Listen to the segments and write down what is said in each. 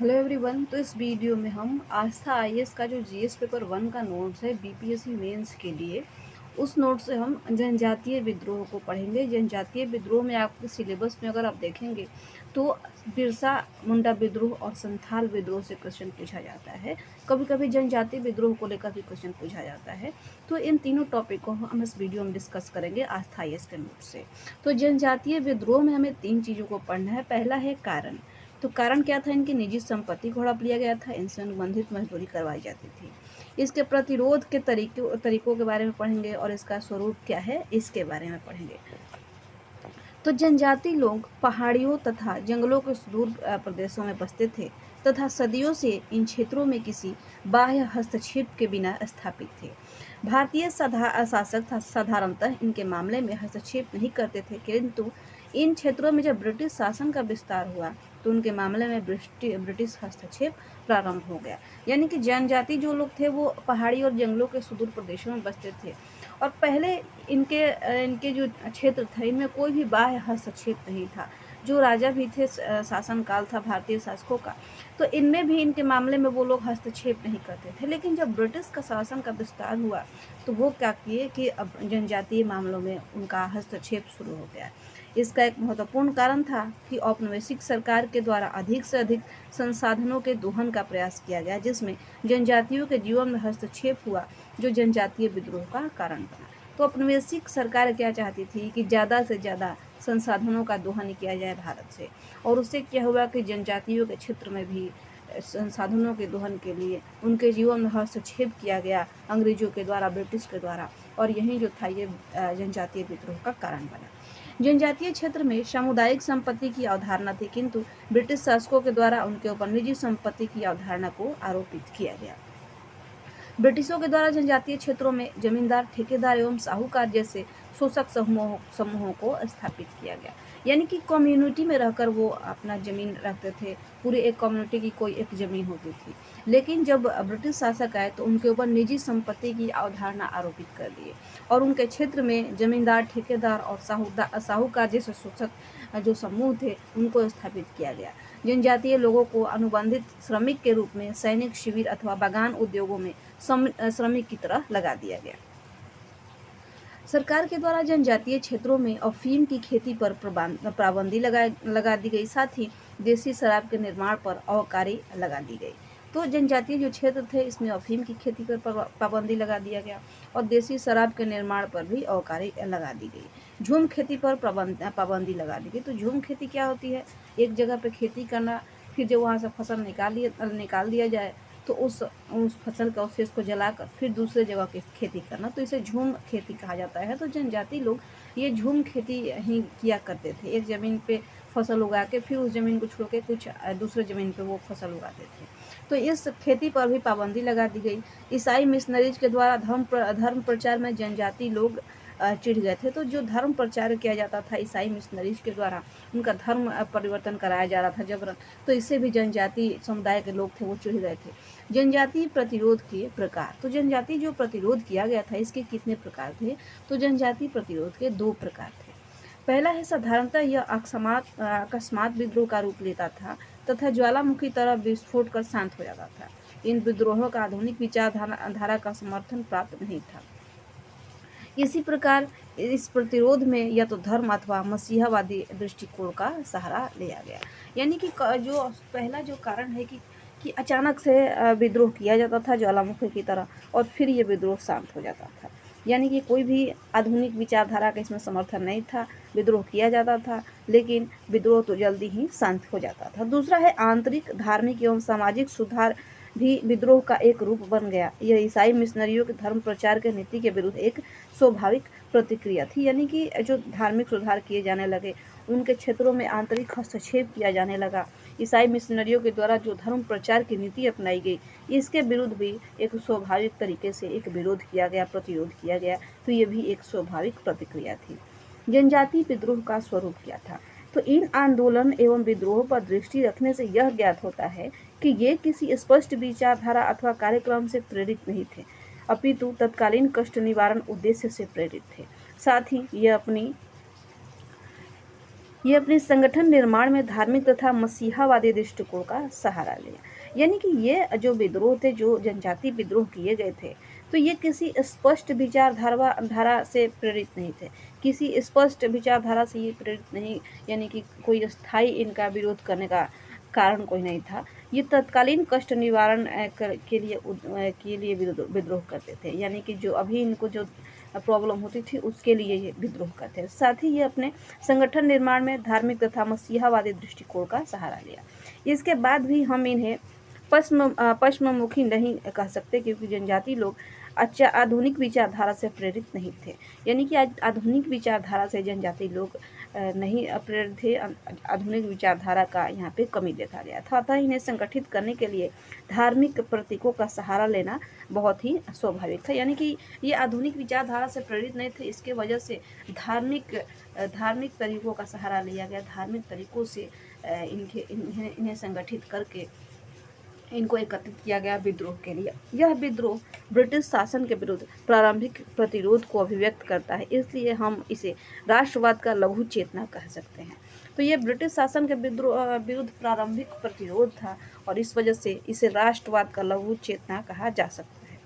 Hello everyone. तो इस video में हम आस्था आईएएस का जो जीएस पेपर 1 का नोट्स है बीपीएससी मेंस के लिए, उस नोट से हम जनजातीय विद्रोह को पढ़ेंगे। जनजातीय विद्रोह में आपके सिलेबस में अगर आप देखेंगे तो बिरसा मुंडा विद्रोह और संथाल विद्रोह से क्वेश्चन पूछा जाता है। कभी कभी जनजातीय विद्रोह को लेकर भी क्वेश्चन पूछा जाता है। तो इन तीनों टॉपिक को हम इस वीडियो में डिस्कस करेंगे आस्था आईएएस के नोट से। तो जनजातीय विद्रोह में हमें 3 चीज़ों को पढ़ना है। पहला है कारण। तो कारण क्या था? इनकी निजी संपत्ति को हड़प लिया गया था, इनसे अनुबंधित मजदूरी करवाई जाती थी। इसके प्रतिरोध के तरीकों के बारे में पढ़ेंगे और इसका स्वरूप क्या है इसके बारे में पढ़ेंगे। तो जनजाति लोग पहाड़ियों तथा जंगलों के सुदूर प्रदेशों में बसते थे तथा सदियों से इन क्षेत्रों में किसी बाह्य हस्तक्षेप के बिना स्थापित थे। भारतीय शासक साधारणतः इनके मामले में हस्तक्षेप नहीं करते थे, किंतु इन क्षेत्रों में जब ब्रिटिश शासन का विस्तार हुआ तो उनके मामले में ब्रिटिश हस्तक्षेप प्रारंभ हो गया। यानी कि जनजाति जो लोग थे वो पहाड़ी और जंगलों के सुदूर प्रदेशों में बसते थे और पहले इनके इनके जो क्षेत्र थे इनमें कोई भी बाह्य हस्तक्षेप नहीं था। जो राजा भी थे, शासन काल था भारतीय शासकों का, तो इनमें भी इनके मामले में वो लोग हस्तक्षेप नहीं करते थे। लेकिन जब ब्रिटिश का शासन का विस्तार हुआ तो वो क्या किए कि अब जनजातीय मामलों में उनका हस्तक्षेप शुरू हो गया। इसका एक महत्वपूर्ण कारण था कि औपनिवेशिक सरकार के द्वारा अधिक से अधिक संसाधनों के दोहन का प्रयास किया गया, जिसमें जनजातियों के जीवन में हस्तक्षेप हुआ, जो जनजातीय विद्रोह का कारण बना। तो औपनिवेशिक सरकार क्या चाहती थी कि ज़्यादा से ज़्यादा संसाधनों का दोहन किया जाए भारत से, और उससे क्या हुआ कि जनजातियों के क्षेत्र में भी संसाधनों के दोहन के लिए उनके जीवन में हस्तक्षेप किया गया अंग्रेजों के द्वारा, ब्रिटिश के द्वारा, और यही जो था ये जनजातीय विद्रोह का कारण बना। जनजातीय क्षेत्र में सामुदायिक संपत्ति की अवधारणा थी, किंतु ब्रिटिश शासकों के द्वारा उनके ऊपर निजी संपत्ति की अवधारणा को आरोपित किया गया। ब्रिटिशों के द्वारा जनजातीय क्षेत्रों में जमींदार, ठेकेदार एवं साहूकार जैसे शोषक समूहों को स्थापित किया गया। यानी कि कम्युनिटी में रहकर वो अपना जमीन रखते थे। पूरे एक कम्युनिटी की कोई एक जमीन होती थी। लेकिन जब ब्रिटिश शासक आए तो उनके ऊपर निजी संपत्ति की अवधारणा आरोपित कर दिए और उनके क्षेत्र में जमींदार, ठेकेदार और साहूकार जैसे शोषक जो समूह थे उनको स्थापित किया गया। जनजातीय लोगों को अनुबंधित श्रमिक के रूप में सैनिक शिविर अथवा बागान उद्योगों में श्रमिक की तरह लगा दिया गया। सरकार के द्वारा जनजातीय क्षेत्रों में अफीम की खेती पर पाबंदी लगा दी गई। साथ ही देसी शराब के निर्माण पर अवकारी लगा दी गई। तो जनजातीय जो क्षेत्र थे इसमें अफीम की खेती पर पाबंदी लगा दिया गया और देसी शराब के निर्माण पर भी अवकारी लगा दी गई। झूम खेती पर पाबंदी लगा दी गई। तो झूम खेती क्या होती है? एक जगह पे खेती करना, फिर जब वहाँ से फसल निकाल दिया जाए तो उस फसल का अवशेष को जलाकर फिर दूसरे जगह की खेती करना, तो इसे झूम खेती कहा जाता है। तो जनजाति लोग ये झूम खेती ही किया करते थे। एक ज़मीन पे फसल उगा के फिर उस ज़मीन को छोड़ के कुछ दूसरे ज़मीन पे वो फसल उगाते थे। तो इस खेती पर भी पाबंदी लगा दी गई। ईसाई मिशनरीज के द्वारा धर्म प्रचार में जनजाति लोग चिढ़ गए थे। तो जो धर्म प्रचार किया जाता था ईसाई मिशनरीज के द्वारा, उनका धर्म परिवर्तन कराया जा रहा था जबरन, तो इससे भी जनजाति समुदाय के लोग थे वो चिढ़ गए थे। जनजाति प्रतिरोध के प्रकार। तो जनजाति जो प्रतिरोध किया गया था इसके कितने प्रकार थे? तो जनजाति प्रतिरोध के 2 प्रकार थे। पहला है साधारणतः यह अकस्मात विद्रोह का रूप लेता था तथा ज्वालामुखी तरह विस्फोट कर शांत हो जाता था। इन विद्रोहों का आधुनिक विचारधारा का समर्थन प्राप्त नहीं था। इसी प्रकार इस प्रतिरोध में या तो धर्म अथवा मसीहावादी दृष्टिकोण का सहारा लिया गया। यानी कि जो पहला जो कारण है कि अचानक से विद्रोह किया जाता था ज्वालामुखी की तरह और फिर ये विद्रोह शांत हो जाता था। यानी कि कोई भी आधुनिक विचारधारा का इसमें समर्थन नहीं था, विद्रोह किया जाता था लेकिन विद्रोह तो जल्दी ही शांत हो जाता था। दूसरा है आंतरिक धार्मिक एवं सामाजिक सुधार भी विद्रोह का एक रूप बन गया। यह ईसाई मिशनरियों के धर्म प्रचार के नीति के विरुद्ध एक स्वाभाविक प्रतिक्रिया थी। यानी कि जो धार्मिक सुधार किए जाने लगे, उनके क्षेत्रों में आंतरिक हस्तक्षेप किया जाने लगा, ईसाई मिशनरियों के द्वारा जो धर्म प्रचार की नीति अपनाई गई इसके विरुद्ध भी एक स्वाभाविक तरीके से एक विरोध किया गया, प्रतिरोध किया गया। तो ये भी एक स्वाभाविक प्रतिक्रिया थी। जनजाति विद्रोह का स्वरूप क्या था? तो इन आंदोलन एवं विद्रोह पर दृष्टि रखने से यह ज्ञात होता है कि ये किसी स्पष्ट विचारधारा अथवा कार्यक्रम से प्रेरित नहीं थे, अपितु तत्कालीन कष्ट निवारण उद्देश्य से प्रेरित थे। साथ ही ये अपनी ये अपने संगठन निर्माण में धार्मिक तथा मसीहावादी दृष्टिकोण का सहारा लिया। यानी कि ये जो विद्रोह थे, जो जनजातीय विद्रोह किए गए थे, तो ये किसी स्पष्ट विचारधारा धारा से प्रेरित नहीं थे। किसी स्पष्ट विचारधारा से ये प्रेरित नहीं, यानी कि कोई स्थायी इनका विरोध करने का कारण कोई नहीं था। ये तत्कालीन कष्ट निवारण के लिए विद्रोह करते थे। यानी कि जो अभी इनको जो प्रॉब्लम होती थी उसके लिए ये विद्रोह करते थे। साथ ही ये अपने संगठन निर्माण में धार्मिक तथा मसीहावादी दृष्टिकोण का सहारा लिया। इसके बाद भी हम इन्हें पश्चिममुखी नहीं कह सकते, क्योंकि जनजाति लोग अच्छा आधुनिक विचारधारा से प्रेरित नहीं थे। यानी कि आज आधुनिक विचारधारा से जनजाति लोग नहीं प्रेरित थे। आधुनिक विचारधारा का यहाँ पे कमी देखा गया था। अतः इन्हें संगठित करने के लिए धार्मिक प्रतीकों का सहारा लेना बहुत ही स्वाभाविक था। यानी कि ये आधुनिक विचारधारा से प्रेरित नहीं थे, इसके वजह से धार्मिक तरीकों का सहारा लिया गया। धार्मिक तरीकों से इन्हें संगठित करके इनको एकत्रित किया गया विद्रोह के लिए। यह विद्रोह ब्रिटिश शासन के विरुद्ध प्रारंभिक प्रतिरोध को अभिव्यक्त करता है, इसलिए हम इसे राष्ट्रवाद का लघु चेतना कह सकते हैं। तो ये ब्रिटिश शासन के विरुद्ध प्रारंभिक प्रतिरोध था और इस वजह से इसे राष्ट्रवाद का लघु चेतना कहा जा सकता है।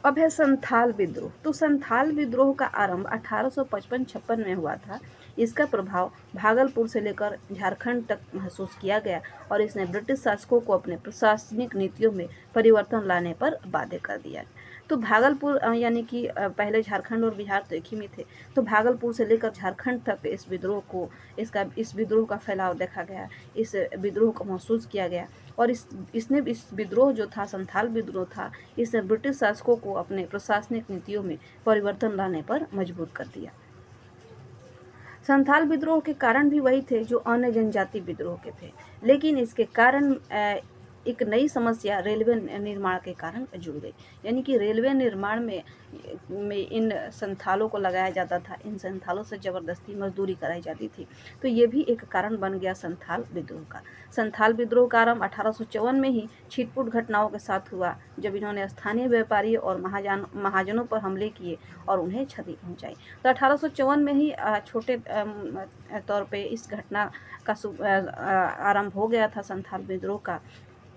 अब है संथाल विद्रोह। तो संथाल विद्रोह का आरंभ 1855-56 में हुआ था। इसका प्रभाव भागलपुर से लेकर झारखंड तक महसूस किया गया और इसने ब्रिटिश शासकों को अपने प्रशासनिक नीतियों में परिवर्तन लाने पर बाध्य कर दिया। तो भागलपुर यानी कि पहले झारखंड और बिहार तो एक ही में थे, तो भागलपुर से लेकर झारखंड तक इस विद्रोह का फैलाव देखा गया, इस विद्रोह को महसूस किया गया और इस विद्रोह जो था, संथाल विद्रोह था, इसने ब्रिटिश शासकों को अपने प्रशासनिक नीतियों में परिवर्तन लाने पर मजबूर कर दिया। संथाल विद्रोह के कारण भी वही थे जो अन्य जनजाति विद्रोह के थे, लेकिन इसके कारण एक नई समस्या रेलवे निर्माण के कारण जुड़ गई। यानी कि रेलवे निर्माण में इन संथालों को लगाया जाता था, इन संथालों से ज़बरदस्ती मजदूरी कराई जाती थी। तो ये भी एक कारण बन गया संथाल विद्रोह का। संथाल विद्रोह का आरंभ 1854 में ही छिटपुट घटनाओं के साथ हुआ, जब इन्होंने स्थानीय व्यापारी और महाजनों पर हमले किए और उन्हें क्षति पहुंचाई। तो 1854 में ही छोटे तौर पे इस घटना का आरंभ हो गया था संथाल विद्रोह का।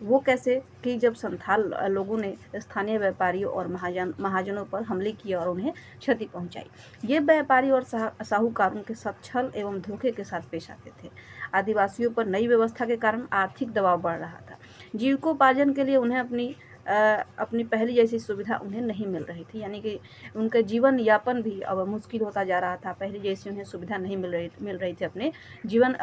वो कैसे कि जब संथाल लोगों ने स्थानीय व्यापारियों और महाजनों पर हमले किए और उन्हें क्षति पहुंचाई। ये व्यापारी और साहूकारों के साथ छल एवं धोखे के साथ पेश आते थे। आदिवासियों पर नई व्यवस्था के कारण आर्थिक दबाव बढ़ रहा था। जीविकोपार्जन के लिए उन्हें अपनी पहली जैसी सुविधा उन्हें नहीं मिल रही थी। यानी कि उनका जीवन यापन भी अब मुश्किल होता जा रहा था। पहले जैसी उन्हें सुविधा नहीं मिल रही थी अपने जीवन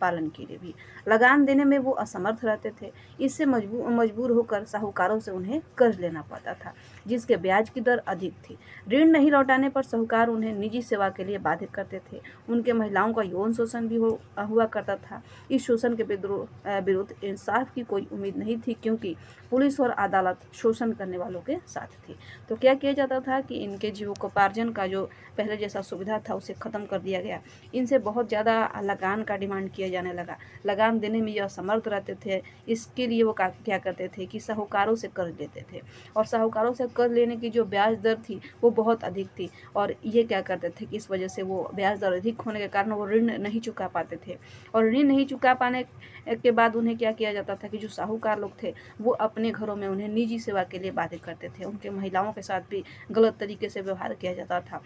पालन के लिए भी। लगान देने में वो असमर्थ रहते थे। इससे मजबूर होकर साहूकारों से उन्हें कर्ज लेना पड़ता था, जिसके ब्याज की दर अधिक थी। ऋण नहीं लौटाने पर साहूकार उन्हें निजी सेवा के लिए बाधित करते थे। उनके महिलाओं का यौन शोषण भी हुआ करता था। इस शोषण के विरुद्ध इंसाफ की कोई उम्मीद नहीं थी, क्योंकि पुलिस और अदालत शोषण करने वालों के साथ थी। तो क्या किया जाता था कि इनके जीविकोपार्जन का जो पहले जैसा सुविधा था उसे ख़त्म कर दिया गया। इनसे बहुत ज़्यादा लगान का डिमांड किया जाने लगा। लगान देने में ये असमर्थ रहते थे। इसके लिए वो क्या करते थे कि साहूकारों से कर्ज लेते थे, और साहूकारों से कर्ज लेने की जो ब्याज दर थी वो बहुत अधिक थी। और ये क्या करते थे कि इस वजह से वो ब्याज दर अधिक होने के कारण वो ऋण नहीं चुका पाते थे, और ऋण नहीं चुका पाने के बाद उन्हें क्या किया जाता था कि जो साहूकार लोग थे वो अपने घरों में उन्हें निजी सेवा के लिए बाधित करते थे। उनके महिलाओं के साथ भी गलत तरीके से व्यवहार किया जाता था,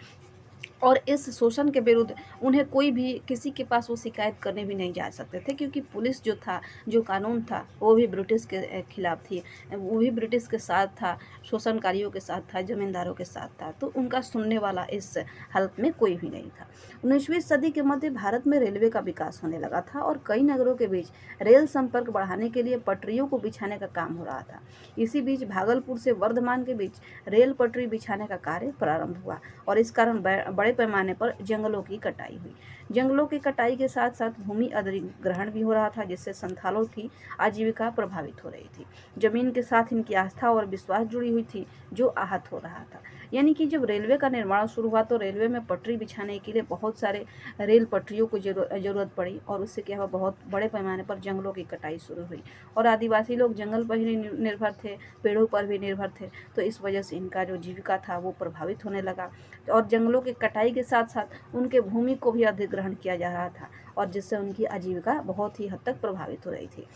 और इस शोषण के विरुद्ध उन्हें कोई भी किसी के पास वो शिकायत करने भी नहीं जा सकते थे, क्योंकि पुलिस जो था, जो कानून था, वो भी ब्रिटिश के खिलाफ थी, वो भी ब्रिटिश के साथ था, शोषणकारियों के साथ था, जमींदारों के साथ था। तो उनका सुनने वाला इस हालत में कोई भी नहीं था। 19वीं सदी के मध्य भारत में रेलवे का विकास होने लगा था और कई नगरों के बीच रेल संपर्क बढ़ाने के लिए पटरियों को बिछाने का काम हो रहा था। इसी बीच भागलपुर से वर्धमान के बीच रेल पटरी बिछाने का कार्य प्रारंभ हुआ और इस कारण बड़े पैमाने पर जंगलों की कटाई हुई। जंगलों की कटाई के साथ साथ भूमि अधिग्रहण भी हो रहा था, जिससे संथालों की आजीविका प्रभावित हो रही थी। जमीन के साथ इनकी आस्था और विश्वास जुड़ी हुई थी, जो आहत हो रहा था। यानी कि जब रेलवे का निर्माण शुरू हुआ तो रेलवे में पटरी बिछाने के लिए बहुत सारे रेल पटरियों को जरूरत पड़ी, और उससे क्या हुआ, बहुत बड़े पैमाने पर जंगलों की कटाई शुरू हुई। और आदिवासी लोग जंगल पर ही निर्भर थे, पेड़ों पर भी निर्भर थे, तो इस वजह से इनका जो जीविका था वो प्रभावित होने लगा। और जंगलों की कटाई के साथ साथ उनके भूमि को भी अधिग्रहण किया जा रहा था, और जिससे उनकी आजीविका बहुत ही हद तक प्रभावित हो रही थी।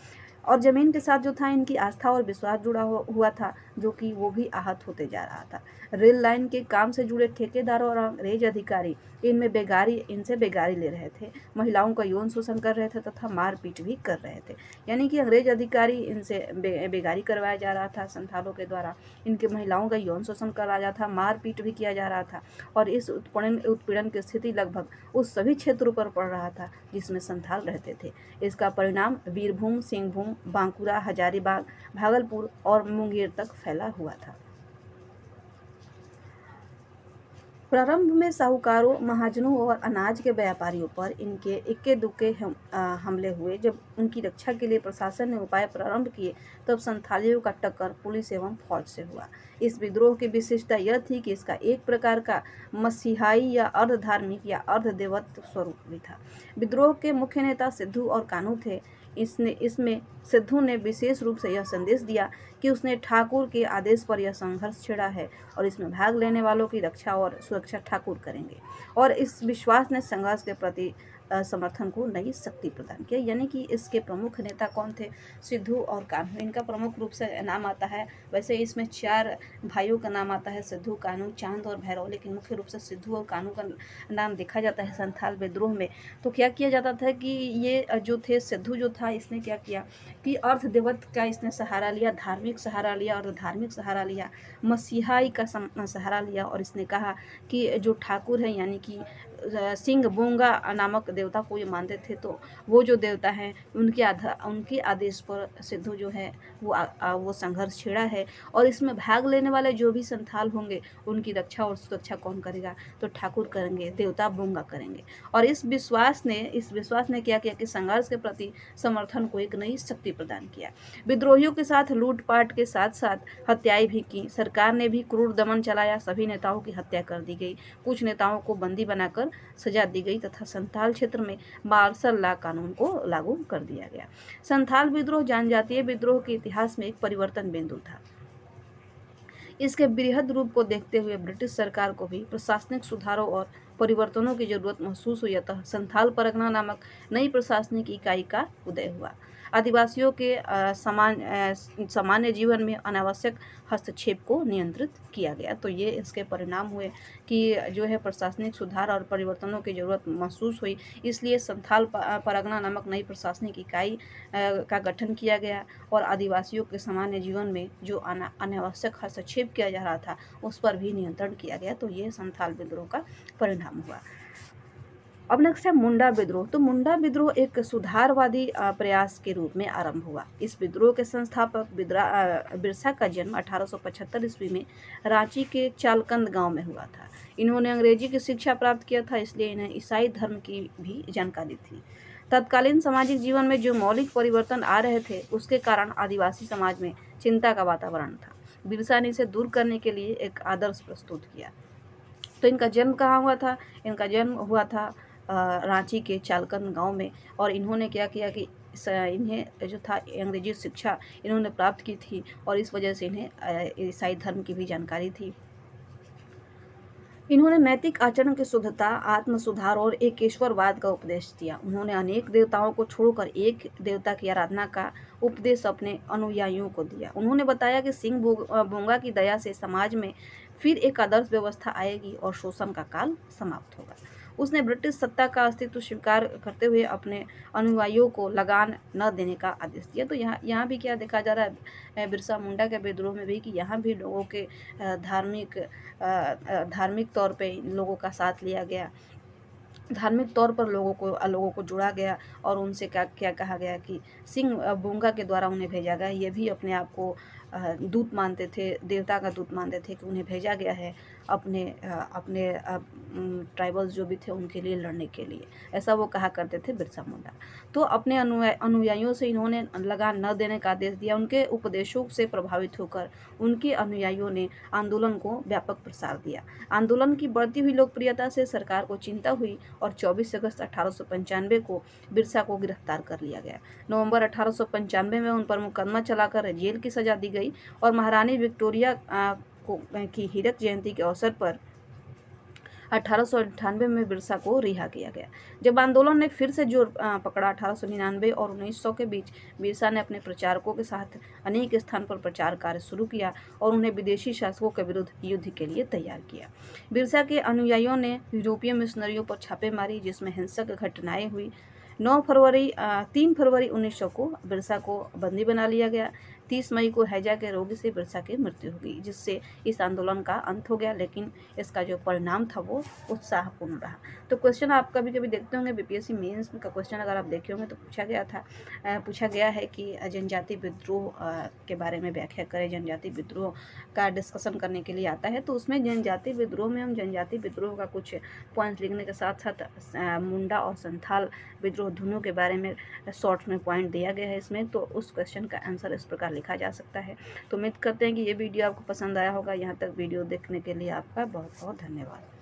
और ज़मीन के साथ जो था इनकी आस्था और विश्वास जुड़ा हुआ था, जो कि वो भी आहत होते जा रहा था। रेल लाइन के काम से जुड़े ठेकेदार और अंग्रेज अधिकारी इनसे बेगारी ले रहे थे, महिलाओं का यौन शोषण कर रहे थे तथा मारपीट भी कर रहे थे। यानी कि अंग्रेज अधिकारी इनसे बेगारी करवाया जा रहा था संथालों के द्वारा, इनके महिलाओं का यौन शोषण करा जा रहा था, मारपीट भी किया जा रहा था। और इस उत्पीड़न की स्थिति लगभग उस सभी क्षेत्रों पर पड़ रहा था जिसमें संथाल रहते थे। इसका परिणाम बीरभूम, सिंहभूम, बांकुरा, हजारीबाग, भागलपुर और मुंगेर तक फैला हुआ था। प्रारंभ में साहूकारों, महाजनों और अनाज के व्यापारियों पर इनके इक्के दुक्के हमले हुए। जब उनकी रक्षा के लिए प्रशासन ने उपाय प्रारंभ किए, तब संथालियों का टक्कर पुलिस एवं फौज से हुआ। इस विद्रोह की विशेषता यह थी कि इसका एक प्रकार का मसीहाई या अर्ध धार्मिक या अर्ध देवत्व स्वरूप भी था। विद्रोह के मुख्य नेता सिद्धू और कान्हू थे। इसमें सिद्धू ने विशेष रूप से यह संदेश दिया कि उसने ठाकुर के आदेश पर यह संघर्ष छेड़ा है, और इसमें भाग लेने वालों की रक्षा और सुरक्षा ठाकुर करेंगे। और इस विश्वास ने संघर्ष के प्रति समर्थन को नई शक्ति प्रदान किया। यानी कि इसके प्रमुख नेता कौन थे? सिद्धू और कान्हू। इनका प्रमुख रूप से नाम आता है, वैसे इसमें 4 भाइयों का नाम आता है, सिद्धू, कान्हू, चांद और भैरव, लेकिन मुख्य रूप से सिद्धू और कान्हू का नाम देखा जाता है संथाल विद्रोह में। तो क्या किया जाता था कि ये जो थे, सिद्धू जो था, इसने क्या किया कि अर्ध देवत्व का इसने सहारा लिया, धार्मिक सहारा लिया, और धार्मिक सहारा लिया, मसीहाई का सहारा लिया, और इसने कहा कि जो ठाकुर है, यानी कि सिंह बोंगा नामक देवता को ये मानते थे, तो वो जो देवता हैं उनके आदेश पर सिद्धू जो है वो संघर्ष छेड़ा है। और इसमें भाग लेने वाले जो भी संथाल होंगे उनकी रक्षा और सुरक्षा कौन करेगा? तो ठाकुर करेंगे, देवता बोंगा करेंगे। और इस विश्वास ने क्या किया कि संघर्ष के प्रति समर्थन को एक नई शक्ति प्रदान किया। विद्रोहियों के साथ लूटपाट के साथ साथ हत्याएं भी की। सरकार ने भी क्रूर दमन चलाया, सभी नेताओं की हत्या कर दी गई, कुछ नेताओं को बंदी बनाकर सजा दी गई तथा संथाल क्षेत्र में मार्शल लॉ कानून को लागू कर दिया गया। संथाल विद्रोह जनजातीय विद्रोह के इतिहास में एक परिवर्तन बिंदु था। इसके बृहद रूप को देखते हुए ब्रिटिश सरकार को भी प्रशासनिक सुधारों और परिवर्तनों की जरूरत महसूस हुई, अतः संथाल परगना नामक नई प्रशासनिक इकाई का उदय हुआ। आदिवासियों के सामान्य जीवन में अनावश्यक हस्तक्षेप को नियंत्रित किया गया। तो ये इसके परिणाम हुए कि जो है प्रशासनिक सुधार और परिवर्तनों की जरूरत महसूस हुई, इसलिए संथाल परगना नामक नई प्रशासनिक इकाई का गठन किया गया, और आदिवासियों के सामान्य जीवन में जो अनावश्यक हस्तक्षेप किया जा रहा था उस पर भी नियंत्रण किया गया। तो ये संथाल विद्रोह का परिणाम हुआ। अब नेक्स्ट है मुंडा विद्रोह। तो मुंडा विद्रोह एक सुधारवादी प्रयास के रूप में आरंभ हुआ। इस विद्रोह के संस्थापक बिरसा का जन्म 1875 ईस्वी में रांची के चालकंद गांव में हुआ था। इन्होंने अंग्रेजी की शिक्षा प्राप्त किया था, इसलिए इन्हें ईसाई धर्म की भी जानकारी थी। तत्कालीन सामाजिक जीवन में जो मौलिक परिवर्तन आ रहे थे उसके कारण आदिवासी समाज में चिंता का वातावरण था। बिरसा ने इसे दूर करने के लिए एक आदर्श प्रस्तुत किया। तो इनका जन्म कहाँ हुआ था? इनका जन्म हुआ था रांची के चालकंद गांव में, और इन्होंने क्या किया कि इन्हें जो था अंग्रेजी शिक्षा इन्होंने प्राप्त की थी, और इस वजह से इन्हें ईसाई धर्म की भी जानकारी थी। इन्होंने नैतिक आचरण की शुद्धता, आत्म सुधार और एकेश्वरवाद का उपदेश दिया। उन्होंने अनेक देवताओं को छोड़कर एक देवता की आराधना का उपदेश अपने अनुयायियों को दिया। उन्होंने बताया कि सिंह बोंगा की दया से समाज में फिर एक आदर्श व्यवस्था आएगी और शोषण का काल समाप्त होगा। उसने ब्रिटिश सत्ता का अस्तित्व स्वीकार करते हुए अपने अनुयायियों को लगान न देने का आदेश दिया। तो यहाँ भी क्या देखा जा रहा है बिरसा मुंडा के विद्रोह में भी, कि यहाँ भी लोगों के धार्मिक तौर पे लोगों का साथ लिया गया, धार्मिक तौर पर लोगों को जोड़ा गया, और उनसे क्या क्या कहा गया कि सिंह बोंगा के द्वारा उन्हें भेजा गया। ये भी अपने आप को दूत मानते थे, देवता का दूत मानते थे कि उन्हें भेजा गया है अपने ट्राइबल्स जो भी थे उनके लिए लड़ने के लिए, ऐसा वो कहा करते थे बिरसा मुंडा। तो अपने अनुयायियों से इन्होंने लगान न देने का आदेश दिया। उनके उपदेशों से प्रभावित होकर उनके अनुयायियों ने आंदोलन को व्यापक प्रसार दिया। आंदोलन की बढ़ती हुई लोकप्रियता से सरकार को चिंता हुई और 24 अगस्त 1895 को बिरसा को गिरफ्तार कर लिया गया। नवंबर 1895 में उन पर मुकदमा चलाकर जेल की सजा दी गई और महारानी विक्टोरिया की हीरक जयंती के अवसर पर 1898 में बिरसा को रिहा किया गया। जब आंदोलन ने फिर से जोर पकड़ा 1899 और 1900 के बीच, बिरसा ने अपने प्रचारकों के साथ अनेक स्थान पर प्रचार कार्य शुरू किया और उन्हें विदेशी शासकों के विरुद्ध युद्ध के लिए तैयार किया। बिरसा के अनुयायियों ने यूरोपीय मिशनरियों पर छापे मारी, जिसमें हिंसक घटनाएं हुई। 3 फरवरी 1900 को बिरसा को बंदी बना लिया गया। 30 मई को हैजा के रोग से बिरसा की मृत्यु हो गई, जिससे इस आंदोलन का अंत हो गया, लेकिन इसका जो परिणाम था वो उत्साहपूर्ण रहा। तो क्वेश्चन आप कभी कभी देखते होंगे बीपीएससी मेंस का क्वेश्चन अगर आप देखे होंगे तो पूछा गया है कि जनजाति विद्रोह के बारे में व्याख्या करें। जनजाति विद्रोह का डिस्कशन करने के लिए आता है, तो उसमें जनजाति विद्रोह में हम जनजाति विद्रोह का कुछ पॉइंट्स लिखने के साथ साथ मुंडा और संथाल विद्रोह दोनों के बारे में शॉर्ट में पॉइंट दिया गया है इसमें। तो उस क्वेश्चन का आंसर इस प्रकार लिखा जा सकता है। तो उम्मीद करते हैं कि ये वीडियो आपको पसंद आया होगा। यहाँ तक वीडियो देखने के लिए आपका बहुत बहुत धन्यवाद।